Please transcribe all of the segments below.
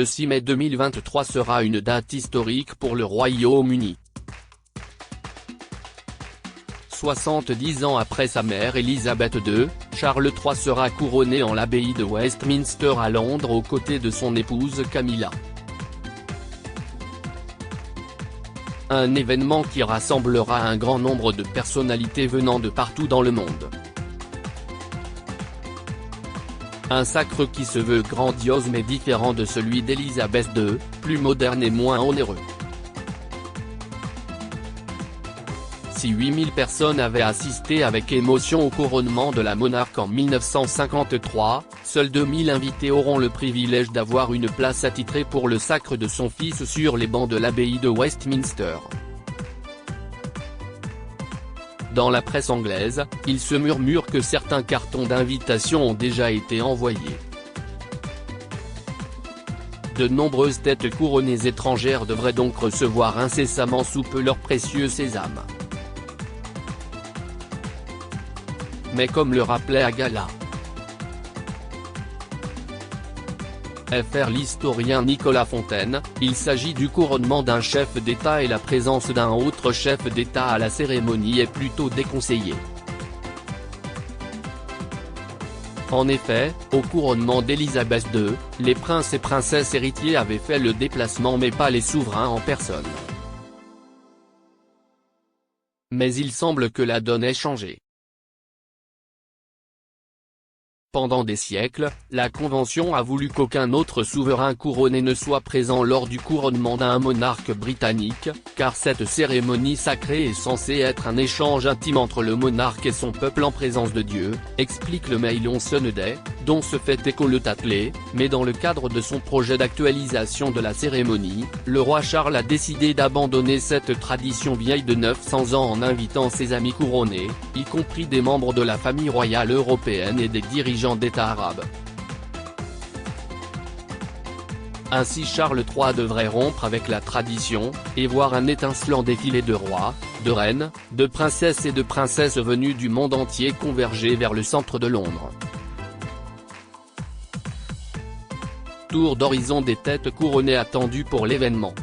Le 6 mai 2023 sera une date historique pour le Royaume-Uni. 70 ans après sa mère Élisabeth II, Charles III sera couronné en l'abbaye de Westminster à Londres aux côtés de son épouse Camilla. Un événement qui rassemblera un grand nombre de personnalités venant de partout dans le monde. Un sacre qui se veut grandiose mais différent de celui d'Élisabeth II, plus moderne et moins onéreux. Si 8000 personnes avaient assisté avec émotion au couronnement de la monarque en 1953, seuls 2000 invités auront le privilège d'avoir une place attitrée pour le sacre de son fils sur les bancs de l'abbaye de Westminster. Dans la presse anglaise, il se murmure que certains cartons d'invitation ont déjà été envoyés. De nombreuses têtes couronnées étrangères devraient donc recevoir incessamment sous peu leur précieux sésame. Mais comme le rappelait à gala FR l'historien Nicolas Fontaine, il s'agit du couronnement d'un chef d'État et la présence d'un autre chef d'État à la cérémonie est plutôt déconseillée. En effet, au couronnement d'Élisabeth II, les princes et princesses héritiers avaient fait le déplacement mais pas les souverains en personne. Mais il semble que la donne ait changé. Pendant des siècles, la Convention a voulu qu'aucun autre souverain couronné ne soit présent lors du couronnement d'un monarque britannique, car cette cérémonie sacrée est censée être un échange intime entre le monarque et son peuple en présence de Dieu, explique le Mail on Sunday, dont se fait écho le Tatler, mais dans le cadre de son projet d'actualisation de la cérémonie, le roi Charles a décidé d'abandonner cette tradition vieille de 900 ans en invitant ses amis couronnés, y compris des membres de la famille royale européenne et des dirigeants d'États arabes. Ainsi Charles III devrait rompre avec la tradition, et voir un étincelant défilé de rois, de reines, de princesses et de princesses venus du monde entier converger vers le centre de Londres. Tour d'horizon des têtes couronnées attendues pour l'événement.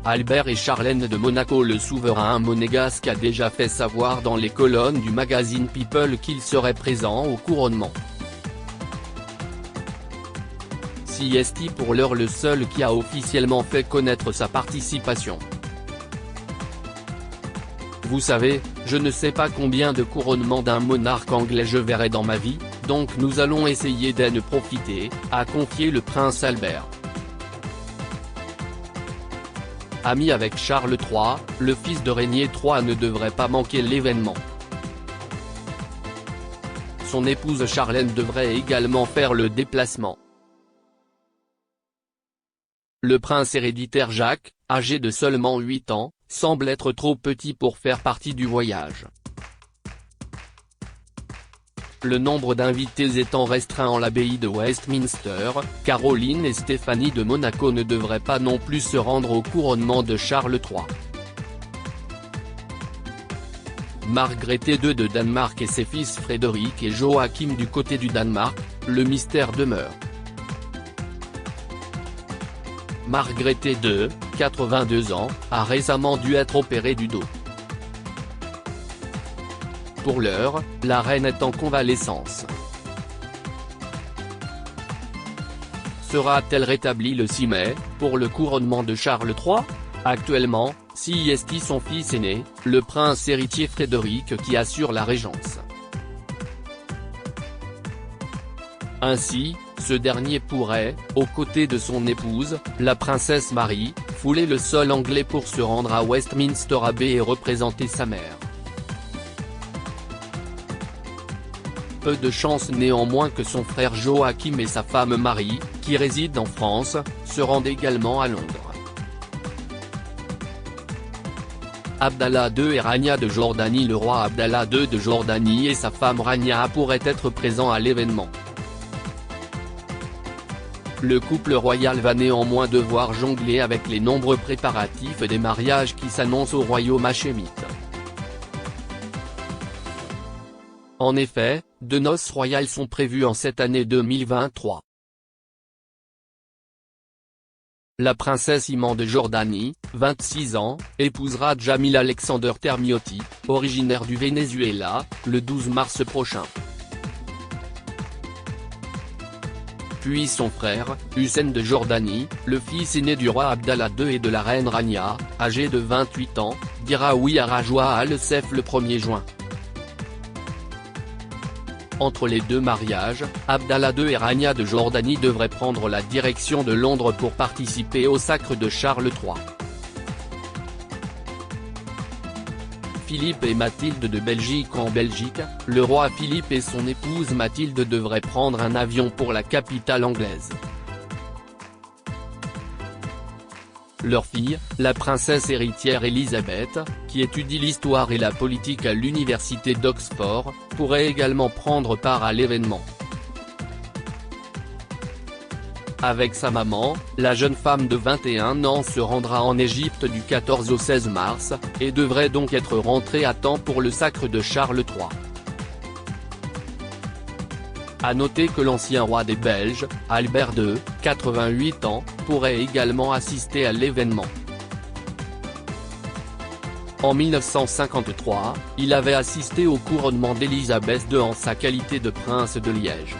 Albert et Charlène de Monaco. Le souverain monégasque a déjà fait savoir dans les colonnes du magazine People qu'il serait présent au couronnement. CST pour l'heure le seul qui a officiellement fait connaître sa participation. Vous savez, je ne sais pas combien de couronnements d'un monarque anglais je verrai dans ma vie, donc nous allons essayer d'en profiter, a confié le prince Albert. Ami avec Charles III, le fils de Régnier III ne devrait pas manquer l'événement. Son épouse Charlène devrait également faire le déplacement. Le prince héréditaire Jacques, âgé de seulement 8 ans, semble être trop petit pour faire partie du voyage. Le nombre d'invités étant restreint en l'abbaye de Westminster, Caroline et Stéphanie de Monaco ne devraient pas non plus se rendre au couronnement de Charles III. Margrethe II de Danemark et ses fils Frédéric et Joachim du côté du Danemark, le mystère demeure. Margrethe II, 82 ans, a récemment dû être opérée du dos. Pour l'heure, la reine est en convalescence. Sera-t-elle rétablie le 6 mai, pour le couronnement de Charles III? Actuellement, c'est son fils aîné, le prince héritier Frédéric qui assure la régence. Ainsi, ce dernier pourrait, aux côtés de son épouse, la princesse Marie, fouler le sol anglais pour se rendre à Westminster Abbey et représenter sa mère. Peu de chance néanmoins que son frère Joachim et sa femme Marie, qui résident en France, se rendent également à Londres. Abdallah II et Rania de Jordanie. Le roi Abdallah II de Jordanie et sa femme Rania pourraient être présents à l'événement. Le couple royal va néanmoins devoir jongler avec les nombreux préparatifs des mariages qui s'annoncent au royaume hachémite. En effet, 2 noces royales sont prévues en cette année 2023. la princesse Iman de Jordanie, 26 ans, épousera Jamil Alexander Termiotti, originaire du Venezuela, le 12 mars prochain. Puis son frère, Hussein de Jordanie, le fils aîné du roi Abdallah II et de la reine Rania, âgé de 28 ans, dira oui à Rajwa Al-Saif le 1er juin. Entre les deux mariages, Abdallah II et Rania de Jordanie devraient prendre la direction de Londres pour participer au sacre de Charles III. Philippe et Mathilde de Belgique. En Belgique, le roi Philippe et son épouse Mathilde devraient prendre un avion pour la capitale anglaise. Leur fille, la princesse héritière Elisabeth, qui étudie l'histoire et la politique à l'université d'Oxford, pourrait également prendre part à l'événement. Avec sa maman, la jeune femme de 21 ans se rendra en Égypte du 14 au 16 mars, et devrait donc être rentrée à temps pour le sacre de Charles III. À noter que l'ancien roi des Belges, Albert II, 88 ans, pourrait également assister à l'événement. En 1953, il avait assisté au couronnement d'Élisabeth II en sa qualité de prince de Liège.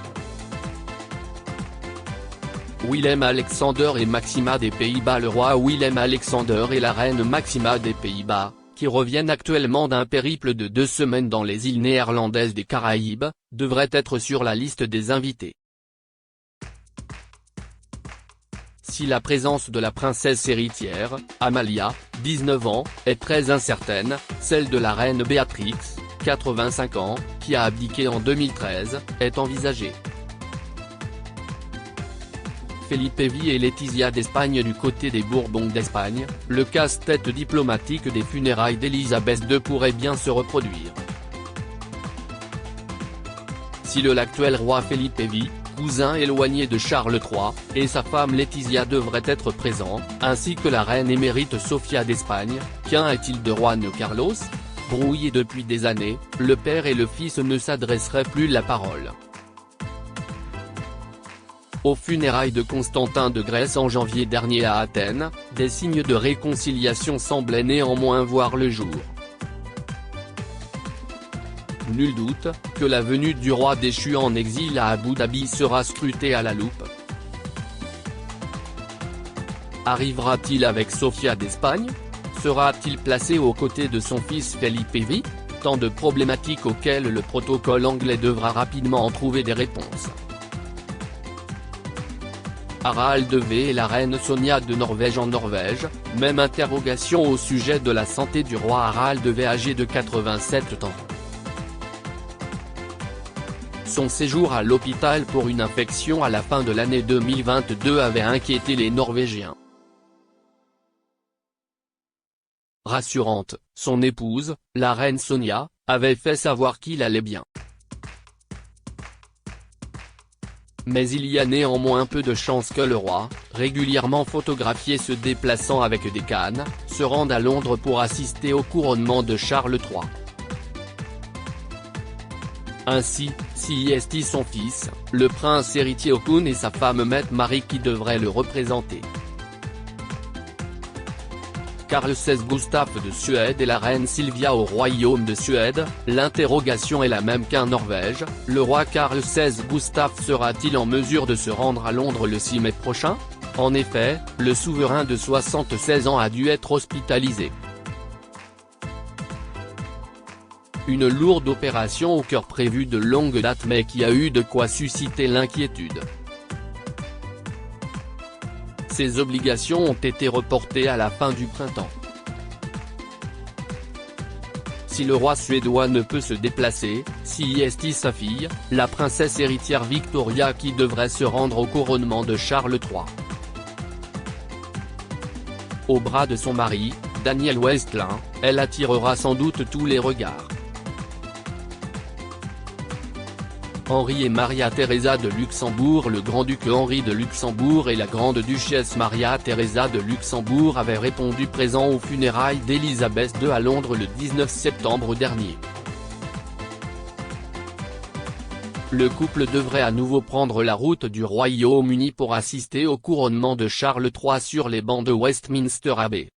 Willem-Alexander et Maxima des Pays-Bas. Le roi Willem-Alexander et la reine Maxima des Pays-Bas, qui reviennent actuellement d'un périple de 2 semaines dans les îles néerlandaises des Caraïbes, devraient être sur la liste des invités. Si la présence de la princesse héritière, Amalia, 19 ans, est très incertaine, celle de la reine Béatrix, 85 ans, qui a abdiqué en 2013, est envisagée. Felipe V et Letizia d'Espagne. Du côté des Bourbons d'Espagne, le casse-tête diplomatique des funérailles d'Élisabeth II pourrait bien se reproduire. Si l'actuel roi Felipe V, cousin éloigné de Charles III, et sa femme Letizia devraient être présents, ainsi que la reine émérite Sofia d'Espagne, qu'un est-il de Juan Carlos ? Brouillés depuis des années, le père et le fils ne s'adresseraient plus la parole. Aux funérailles de Constantin de Grèce en janvier dernier à Athènes, des signes de réconciliation semblaient néanmoins voir le jour. Nul doute que la venue du roi déchu en exil à Abu Dhabi sera scrutée à la loupe. Arrivera-t-il avec Sofia d'Espagne ? Sera-t-il placé aux côtés de son fils Felipe V ? Tant de problématiques auxquelles le protocole anglais devra rapidement en trouver des réponses. Harald V et la reine Sonia de Norvège. En Norvège, même interrogation au sujet de la santé du roi Harald V âgé de 87 ans. Son séjour à l'hôpital pour une infection à la fin de l'année 2022 avait inquiété les Norvégiens. Rassurante, son épouse, la reine Sonia, avait fait savoir qu'il allait bien. Mais il y a néanmoins peu de chances que le roi, régulièrement photographié se déplaçant avec des cannes, se rende à Londres pour assister au couronnement de Charles III. Ainsi, c'est son fils, le prince héritier Haakon et sa femme Mette Marie qui devraient le représenter. Carl XVI Gustaf de Suède et la reine Silvia au royaume de Suède. L'interrogation est la même qu'en Norvège, le roi Carl XVI Gustaf sera-t-il en mesure de se rendre à Londres le 6 mai prochain ? En effet, le souverain de 76 ans a dû être hospitalisé. Une lourde opération au cœur prévue de longue date mais qui a eu de quoi susciter l'inquiétude. Ces obligations ont été reportées à la fin du printemps. Si le roi suédois ne peut se déplacer, c'est sa fille, la princesse héritière Victoria qui devrait se rendre au couronnement de Charles III. Au bras de son mari, Daniel Westlin, elle attirera sans doute tous les regards. Henri et Maria Theresa de Luxembourg. Le grand-duc Henri de Luxembourg et la grande-duchesse Maria Theresa de Luxembourg avaient répondu présents aux funérailles d'Élisabeth II à Londres le 19 septembre dernier. Le couple devrait à nouveau prendre la route du Royaume-Uni pour assister au couronnement de Charles III sur les bancs de Westminster Abbey.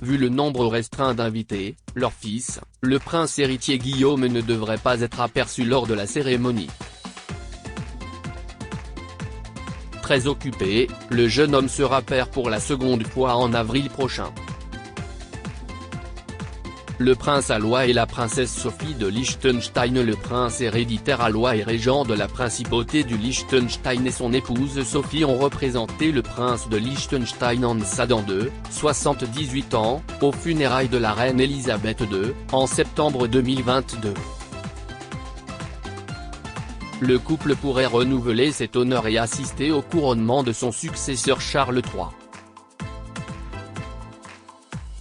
Vu le nombre restreint d'invités, leur fils, le prince héritier Guillaume ne devrait pas être aperçu lors de la cérémonie. Très occupé, le jeune homme sera père pour la seconde fois en avril prochain. Le prince Alois et la princesse Sophie de Liechtenstein. Le prince héréditaire Alois et régent de la principauté du Liechtenstein et son épouse Sophie ont représenté le prince de Liechtenstein Hans-Adam II, 78 ans, aux funérailles de la reine Elisabeth II, en septembre 2022. Le couple pourrait renouveler cet honneur et assister au couronnement de son successeur Charles III.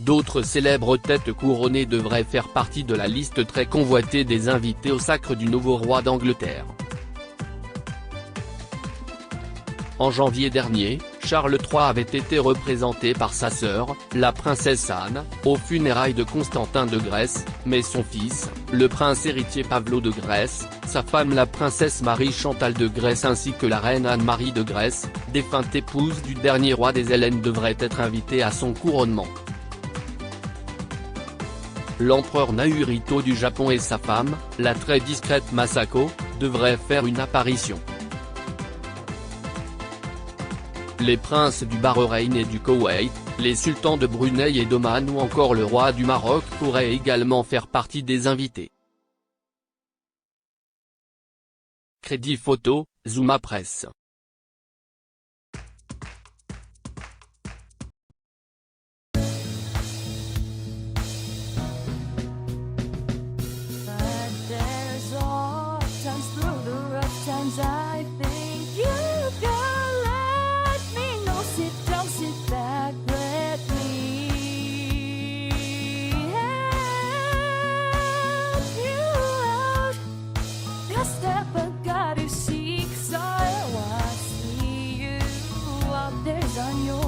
D'autres célèbres têtes couronnées devraient faire partie de la liste très convoitée des invités au sacre du nouveau roi d'Angleterre. En janvier dernier, Charles III avait été représenté par sa sœur, la princesse Anne, aux funérailles de Constantin de Grèce, mais son fils, le prince héritier Pavlo de Grèce, sa femme la princesse Marie-Chantal de Grèce ainsi que la reine Anne-Marie de Grèce, défunte épouse du dernier roi des Hellènes devraient être invités à son couronnement. L'empereur Naruhito du Japon et sa femme, la très discrète Masako, devraient faire une apparition. Les princes du Bahreïn et du Koweït, les sultans de Brunei et d'Oman ou encore le roi du Maroc pourraient également faire partie des invités. Crédit photo, Zuma Presse. I think you can let me know. Sit down, sit back, let me help you out. The step I gotta seek, so I see you out there's on your